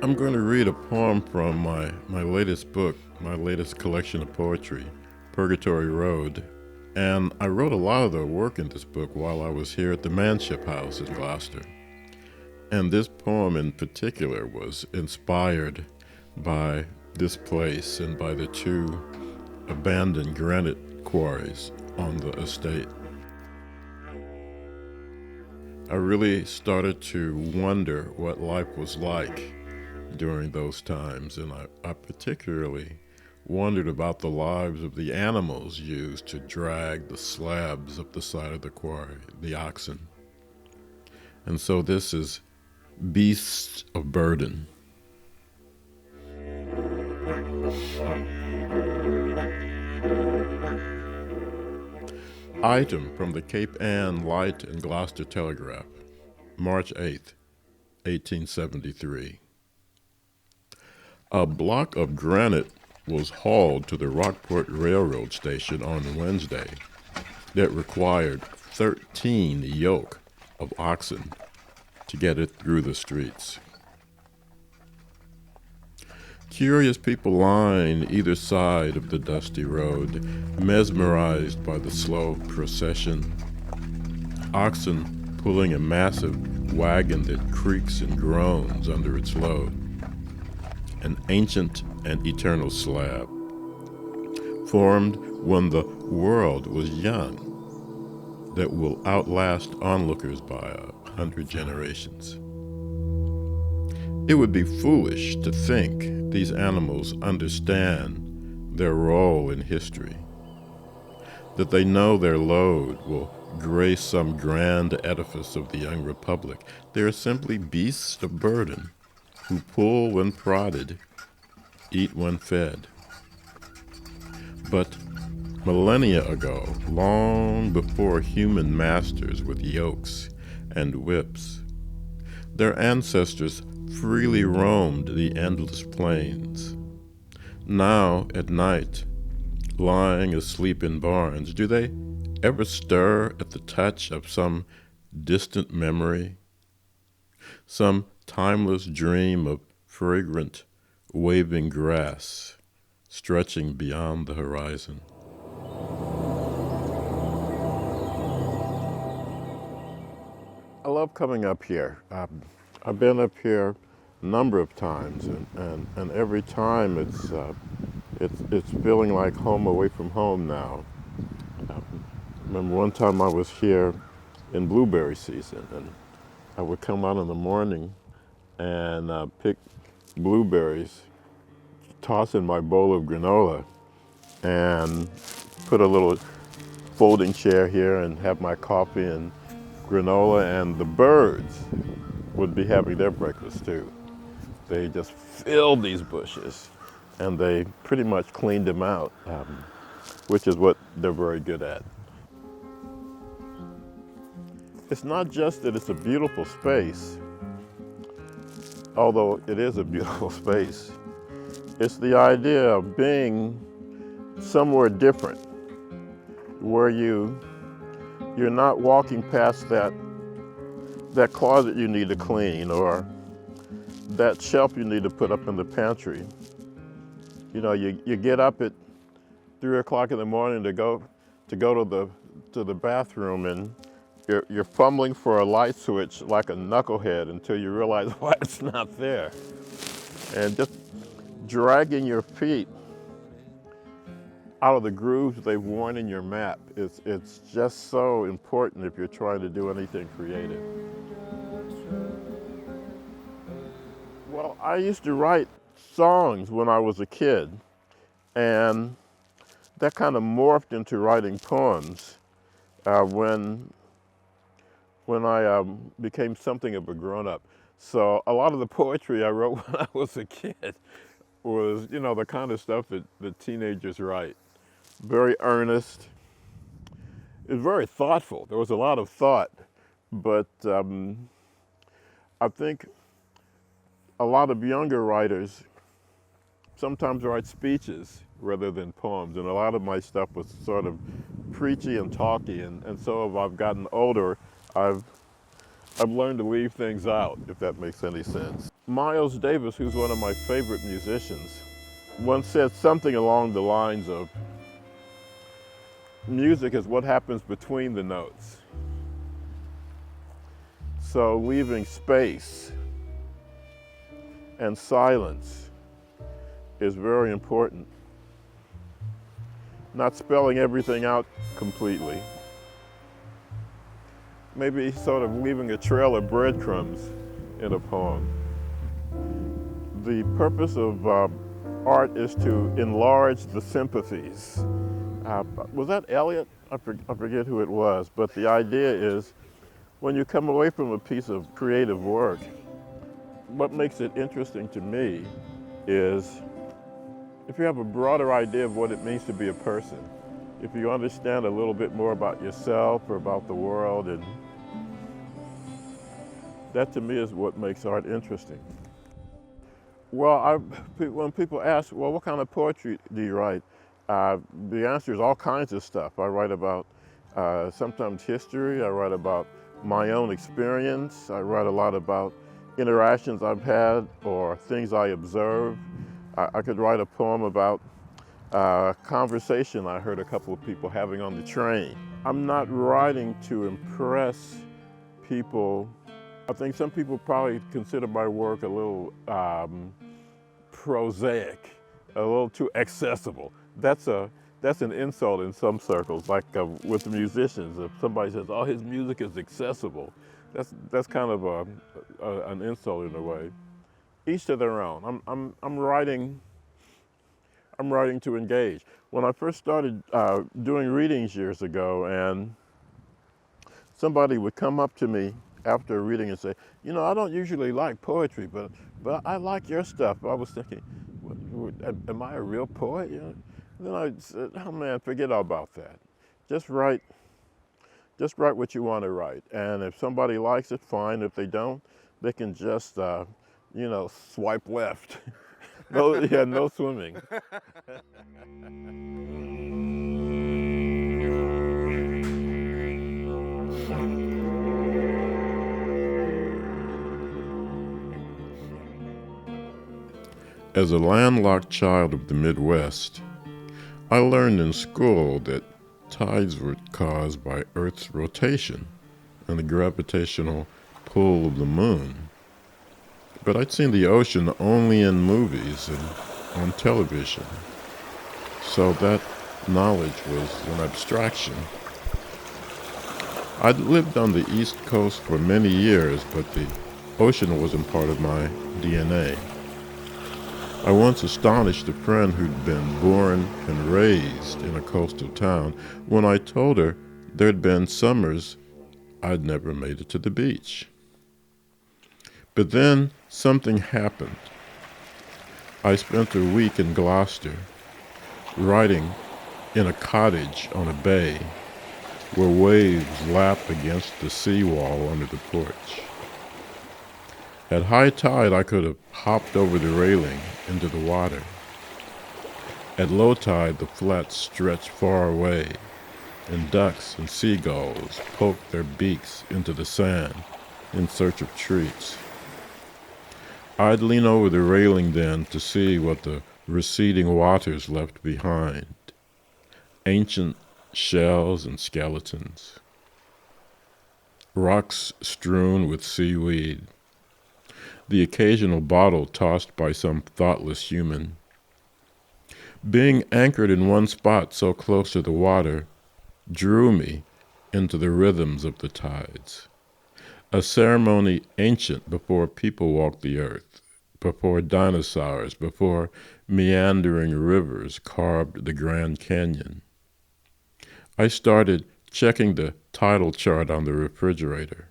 I'm going to read a poem from my latest book, my latest collection of poetry, Purgatory Road. And I wrote a lot of the work in this book while I was here at the Manship House in Gloucester. And this poem in particular was inspired by this place and by the two abandoned granite quarries on the estate. I really started to wonder what life was like during those times, and I particularly wondered about the lives of the animals used to drag the slabs up the side of the quarry, the oxen. And so this is Beasts of Burden. Item from the Cape Ann Light and Gloucester Telegraph, March 8, 1873. A block of granite was hauled to the Rockport Railroad Station on Wednesday that required 13 yoke of oxen to get it through the streets. Curious people line either side of the dusty road, mesmerized by the slow procession. Oxen pulling a massive wagon that creaks and groans under its load. An ancient and eternal slab, formed when the world was young, that will outlast onlookers by 100 generations. It would be foolish to think these animals understand their role in history, that they know their load will grace some grand edifice of the young republic. They are simply beasts of burden who pull when prodded, eat when fed. But millennia ago, long before human masters with yokes and whips, their ancestors freely roamed the endless plains. Now, at night, lying asleep in barns, do they ever stir at the touch of some distant memory, some timeless dream of fragrant, waving grass stretching beyond the horizon? I love coming up here. I've been up here a number of times, and every time it's feeling like home away from home now. I remember one time I was here in blueberry season, and I would come out in the morning and pick blueberries, toss in my bowl of granola, and put a little folding chair here and have my coffee and granola, and the birds would be having their breakfast too. They just filled these bushes, and they pretty much cleaned them out, which is what they're very good at. It's not just that it's a beautiful space, although it is a beautiful space. It's the idea of being somewhere different, where you're not walking past that closet you need to clean, or that shelf you need to put up in the pantry. You know, you get up at 3 o'clock in the morning to go to the bathroom, and you're fumbling for a light switch like a knucklehead until you realize why it's not there. And just dragging your feet out of the grooves they've worn in your map, it's just so important if you're trying to do anything creative. Well, I used to write songs when I was a kid, and that kind of morphed into writing poems when I became something of a grown-up. So a lot of the poetry I wrote when I was a kid was, the kind of stuff that teenagers write. Very earnest. It was very thoughtful. There was a lot of thought, but I think a lot of younger writers sometimes write speeches rather than poems, and a lot of my stuff was sort of preachy and talky, and so as I've gotten older, I've I've learned to leave things out, if that makes any sense. Miles Davis, who's one of my favorite musicians, once said something along the lines of, music is what happens between the notes. So leaving space and silence is very important. Not spelling everything out completely. Maybe sort of leaving a trail of breadcrumbs in a poem. The purpose of art is to enlarge the sympathies. Was that Eliot? I forget who it was, but the idea is when you come away from a piece of creative work, what makes it interesting to me is if you have a broader idea of what it means to be a person, if you understand a little bit more about yourself or about the world, and that to me is what makes art interesting. Well, when people ask, well, what kind of poetry do you write? The answer is all kinds of stuff. I write about sometimes history, I write about my own experience, I write a lot about interactions I've had or things I observe. I could write a poem about a conversation I heard a couple of people having on the train. I'm not writing to impress people. I think some people probably consider my work a little prosaic, a little too accessible. That's an insult in some circles, like with the musicians. If somebody says, "Oh, his music is accessible," that's kind of an insult in a way. Each to their own. I'm writing to engage. When I first started doing readings years ago, and somebody would come up to me after a reading and say, "You know, I don't usually like poetry, but I like your stuff." I was thinking, am I a real poet? You know? Then I said, "Oh man, forget all about that. Just write what you want to write. And if somebody likes it, fine. If they don't, they can just, swipe left." No swimming. As a landlocked child of the Midwest, I learned in school that tides were caused by Earth's rotation and the gravitational pull of the moon. But I'd seen the ocean only in movies and on television, so that knowledge was an abstraction. I'd lived on the East Coast for many years, but the ocean wasn't part of my DNA. I once astonished a friend who'd been born and raised in a coastal town when I told her there'd been summers I'd never made it to the beach. But then something happened. I spent a week in Gloucester, writing in a cottage on a bay where waves lapped against the seawall under the porch. At high tide, I could have hopped over the railing into the water. At low tide, the flats stretched far away, and ducks and seagulls poked their beaks into the sand in search of treats. I'd lean over the railing then to see what the receding waters left behind. Ancient shells and skeletons. Rocks strewn with seaweed. The occasional bottle tossed by some thoughtless human. Being anchored in one spot so close to the water drew me into the rhythms of the tides. A ceremony ancient before people walked the earth, before dinosaurs, before meandering rivers carved the Grand Canyon. I started checking the tidal chart on the refrigerator.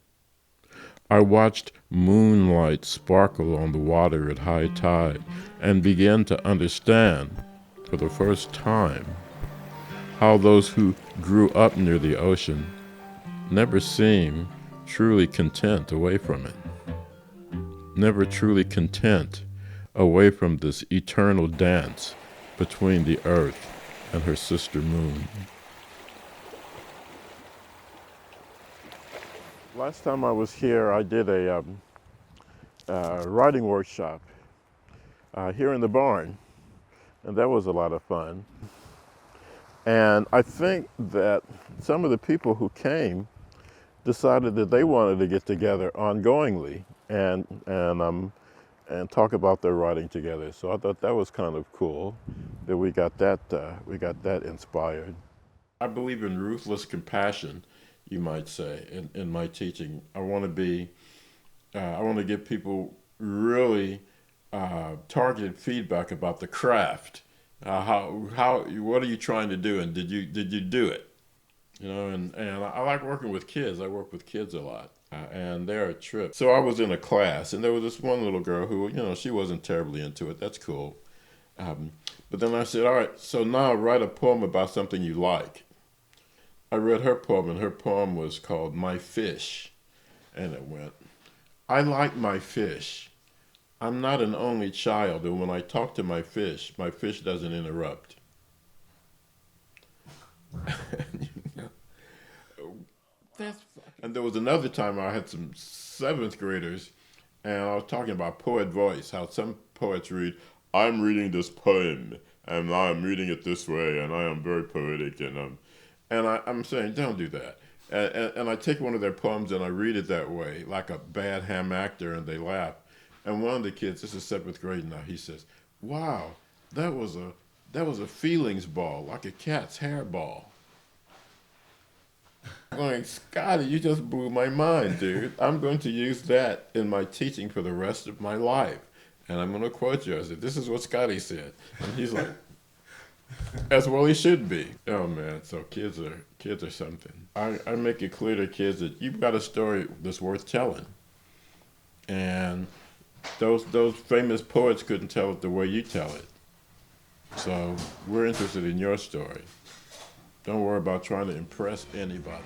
I watched moonlight sparkle on the water at high tide and began to understand, for the first time, how those who grew up near the ocean never seem truly content away from it. Never truly content away from this eternal dance between the earth and her sister moon. Last time I was here, I did a writing workshop here in the barn, and that was a lot of fun. And I think that some of the people who came decided that they wanted to get together ongoingly and talk about their writing together. So I thought that was kind of cool that we got that inspired. I believe in ruthless compassion, you might say, in my teaching. I want to give people really targeted feedback about the craft. What are you trying to do, and did you do it? You know, and I like working with kids. I work with kids a lot, and they're a trip. So I was in a class, and there was this one little girl who, she wasn't terribly into it. That's cool. But then I said, all right, so now write a poem about something you like. I read her poem, and her poem was called My Fish. And it went, I like my fish. I'm not an only child, and when I talk to my fish doesn't interrupt. And there was another time I had some 7th graders, and I was talking about poet voice, how some poets read, I'm reading this poem, and I'm reading it this way, and I am very poetic, and I'm saying, don't do that. And I take one of their poems and I read it that way, like a bad ham actor, and they laugh. And one of the kids, this is 7th grade now, he says, wow, that was a feelings ball, like a cat's hair ball. I'm going, Scotty, you just blew my mind, dude. I'm going to use that in my teaching for the rest of my life. And I'm going to quote you. I said, this is what Scotty said. And he's like, as well he should be. Oh man, so kids are something. I make it clear to kids that you've got a story that's worth telling. And those famous poets couldn't tell it the way you tell it. So we're interested in your story. Don't worry about trying to impress anybody.